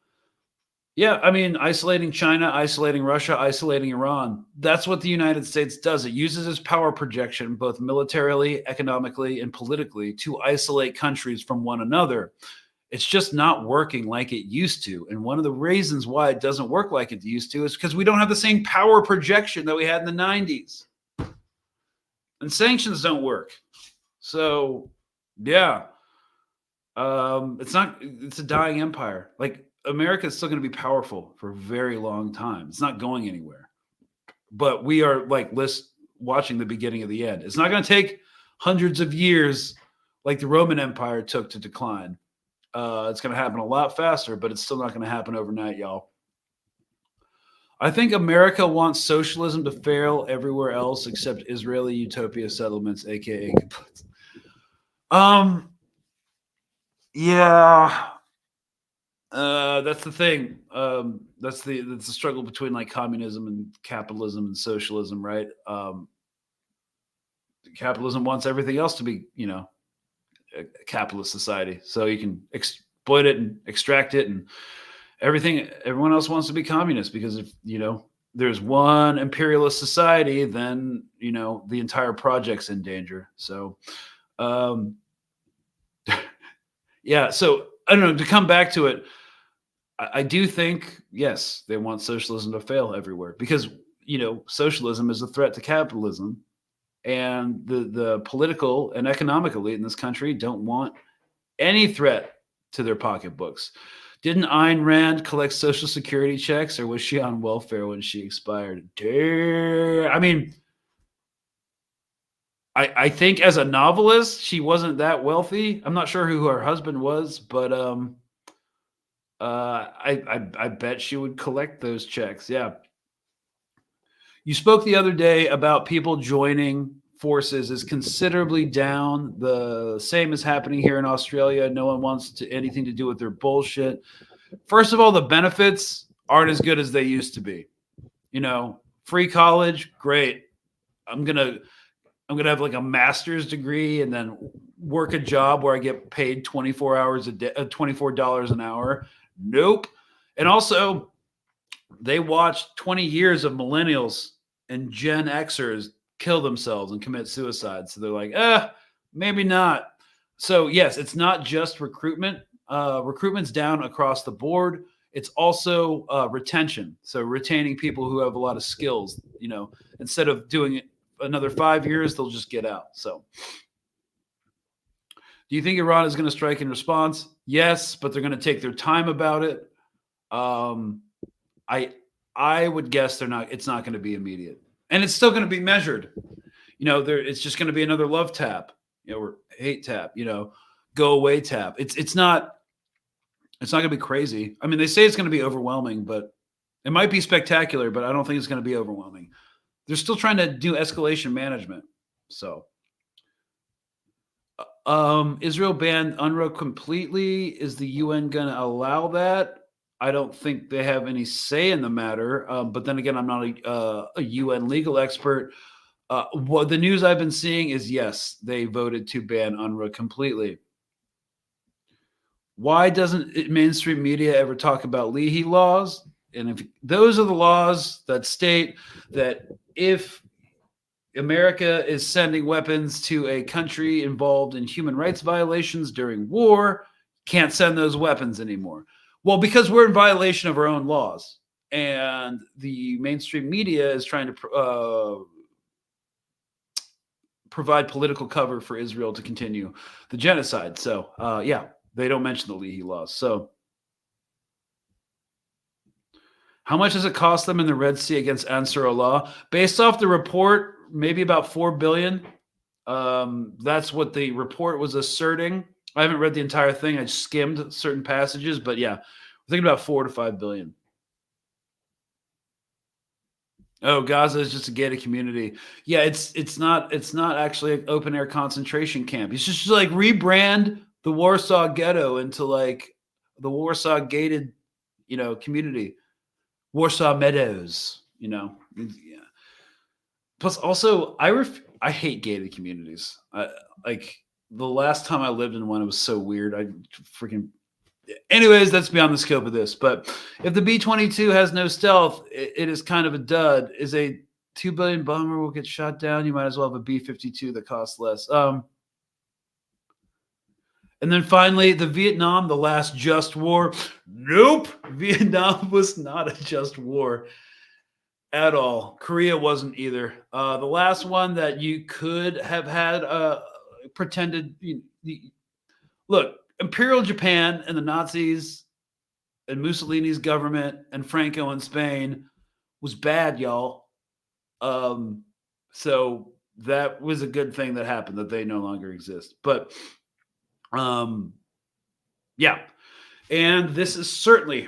Yeah, I mean, isolating China, isolating Russia, isolating Iran. That's what the United States does. It uses its power projection, both militarily, economically, and politically, to isolate countries from one another. It's just not working like it used to. And one of the reasons why it doesn't work like it used to is because we don't have the same power projection that we had in the 90s. And sanctions don't work. So, yeah. It's a dying empire. Like, America is still going to be powerful for a very long time. It's not going anywhere. But we are like watching the beginning of the end. It's not going to take hundreds of years like the Roman Empire took to decline. It's going to happen a lot faster, but it's still not going to happen overnight, y'all. I think America wants socialism to fail everywhere else except Israeli utopia settlements, aka yeah. That's the thing. That's the struggle between like communism and capitalism and socialism, right? Capitalism wants everything else to be, a capitalist society, so you can exploit it and extract it, and everyone else wants to be communist, because if there's one imperialist society, then the entire project's in danger. So yeah, so I don't know, to come back to it, I do think, yes, they want socialism to fail everywhere, because socialism is a threat to capitalism. And the political and economic elite in this country don't want any threat to their pocketbooks. Didn't Ayn Rand collect Social Security checks, or was she on welfare when she expired? I mean, I think as a novelist, she wasn't that wealthy. I'm not sure who her husband was, but I bet she would collect those checks. Yeah. You spoke the other day about people joining forces is considerably down. The same is happening here in Australia. No one wants anything to do with their bullshit. First of all, the benefits aren't as good as they used to be. Free college, great. I'm gonna have like a master's degree and then work a job where I get paid 24 hours a day, $24 an hour. Nope. And also, they watched 20 years of millennials and Gen Xers kill themselves and commit suicide. So they're like, maybe not. So yes, it's not just recruitment. Recruitment's down across the board. It's also retention. So retaining people who have a lot of skills, instead of doing it another 5 years, they'll just get out. So do you think Iran is going to strike in response? Yes, but they're going to take their time about it. I would guess they're not. It's not going to be immediate, and it's still going to be measured. It's just going to be another love tap, or hate tap. Go away tap. It's not. It's not going to be crazy. I mean, they say it's going to be overwhelming, but it might be spectacular. But I don't think it's going to be overwhelming. They're still trying to do escalation management. So, Israel banned UNRWA completely. Is the UN going to allow that? I don't think they have any say in the matter. But then again, I'm not a UN legal expert. What the news I've been seeing is, yes, they voted to ban UNRWA completely. Why doesn't mainstream media ever talk about Leahy laws? And if those are the laws that state that if America is sending weapons to a country involved in human rights violations during war, can't send those weapons anymore. Well, because we're in violation of our own laws, and the mainstream media is trying to provide political cover for Israel to continue the genocide. So, yeah, they don't mention the Leahy laws. So, how much does it cost them in the Red Sea against Ansar Allah? Based off the report, maybe about $4 billion. That's what the report was asserting. I haven't read the entire thing. I skimmed certain passages, but yeah, we're thinking about $4 to $5 billion. Oh, Gaza is just a gated community. Yeah, it's not actually an open air concentration camp. It's just like rebrand the Warsaw Ghetto into like the Warsaw gated, community, Warsaw Meadows. Yeah. Plus, also, I hate gated communities. Like the last time I lived in one, it was so weird. Anyways, that's beyond the scope of this. But if the B-22 has no stealth, it is kind of a dud. Is a $2 billion bomber will get shot down. You might as well have a B-52 that costs less. And then finally, the Vietnam, the last just war. Nope, Vietnam was not a just war at all. Korea wasn't either. The last one that you could have had pretended. Look, Imperial Japan and the Nazis and Mussolini's government and Franco in Spain was bad, y'all. So that was a good thing that happened, that they no longer exist. But yeah. And this is certainly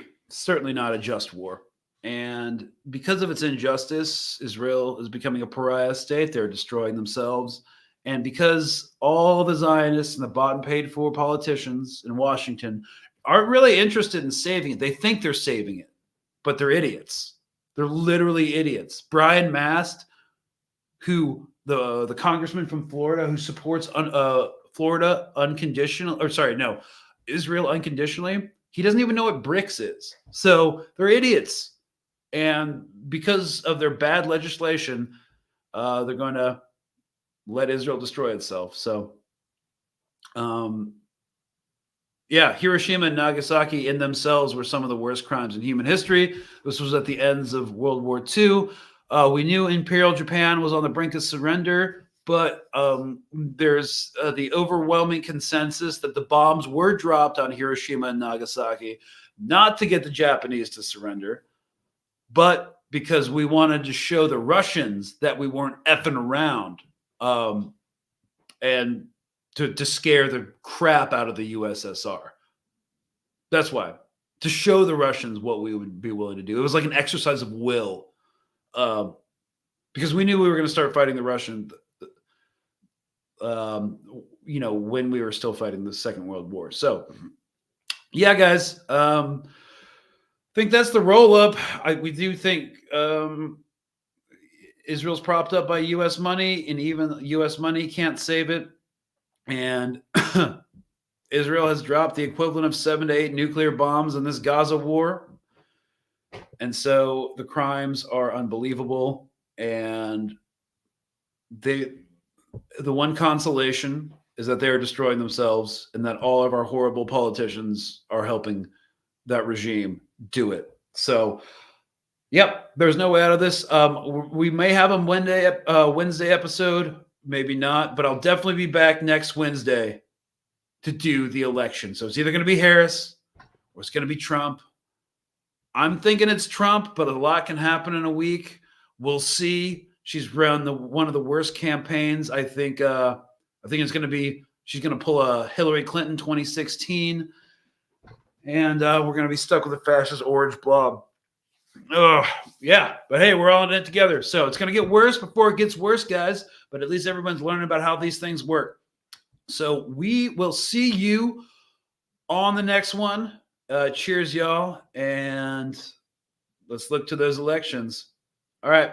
not a just war. And because of its injustice, Israel is becoming a pariah state. They're destroying themselves. And because all the Zionists and the bought and paid for politicians in Washington aren't really interested in saving it, they think they're saving it, but they're idiots. They're literally idiots. Brian Mast, who the congressman from Florida who supports Florida Israel unconditionally, he doesn't even know what BRICS is. So they're idiots. And because of their bad legislation, they're going to let Israel destroy itself. So, yeah, Hiroshima and Nagasaki in themselves were some of the worst crimes in human history. This was at the ends of World War II. We knew Imperial Japan was on the brink of surrender, but there's the overwhelming consensus that the bombs were dropped on Hiroshima and Nagasaki, not to get the Japanese to surrender, but because we wanted to show the Russians that we weren't effing around. And to scare the crap out of the USSR. That's why. to show the Russians what we would be willing to do. It was like an exercise of will, because we knew we were going to start fighting the Russians, when we were still fighting the Second World War. So, yeah, guys, I think that's the roll up. We do think Israel's propped up by U.S. money, and even U.S. money can't save it. And Israel has dropped the equivalent of 7 to 8 nuclear bombs in this Gaza war. And so the crimes are unbelievable. And the one consolation is that they are destroying themselves, and that all of our horrible politicians are helping that regime do it. So, yep, there's no way out of this. We may have a Wednesday episode, maybe not, but I'll definitely be back next Wednesday to do the election. So it's either going to be Harris or it's going to be Trump. I'm thinking it's Trump, but a lot can happen in a week. We'll see. She's run one of the worst campaigns. I think it's going to be, she's going to pull a Hillary Clinton 2016, and we're going to be stuck with a fascist orange blob. Yeah, but hey, we're all in it together. So it's going to get worse before it gets worse, guys. But at least everyone's learning about how these things work. So we will see you on the next one. Cheers, y'all. And let's look to those elections. All right.